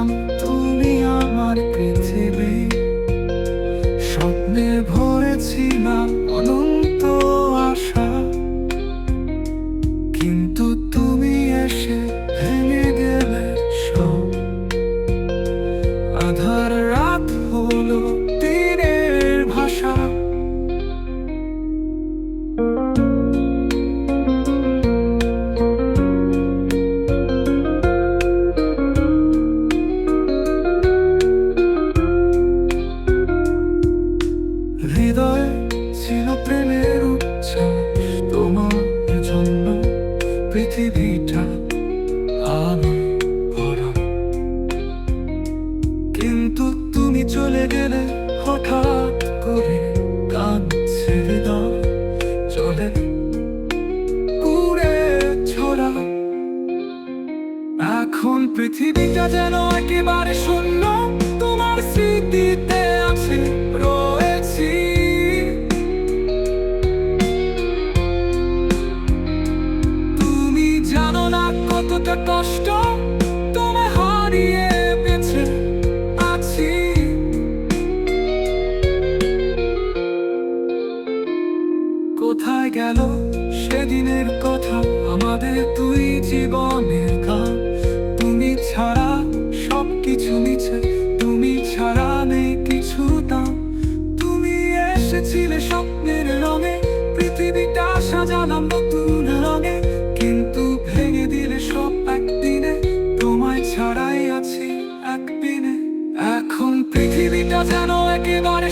ভেবেছিলাম তুমি আমার পৃথিবী, স্বপ্নে ভরেছিলাম অনন্ত আশা, কিন্তু তুমি এসে ভেঙে গেলে সব। আধার রাত হলো দিনের ভাষা। হৃদয়ে ছিল প্রেমের উচ্ছ্বাস, তোমার জন্য পৃথিবীটা আলোয় ভরা। কিন্তু তুমি চলে গেলে হঠাৎ করে, কাঁদছে হৃদয় চলে উড়ে ছোড়া। এখন পৃথিবীটা যেন একেবারে শূন্য, তোমার স্মৃতিতে আছে রয়েছি। তুমি জানো না কতটা কষ্ট তোমায় হারিয়ে বেঁচে আছি। কোথায় গেল সেদিনের কথা, আমাদের দুই জীবনের গান? তুমি ছাড়া সবকিছু মিছে, তুমি ছাড়া নেই কিছু দাম। তুমি এসেছিলে স্বপ্নের রঙে, পৃথিবীটা সাজালাম নতুন রঙে, কিন্তু ভেঙে দিলে সব একদিনে। তোমায় ছাড়াই আছি একদিনে। এখন পৃথিবীটা যেন একেবারে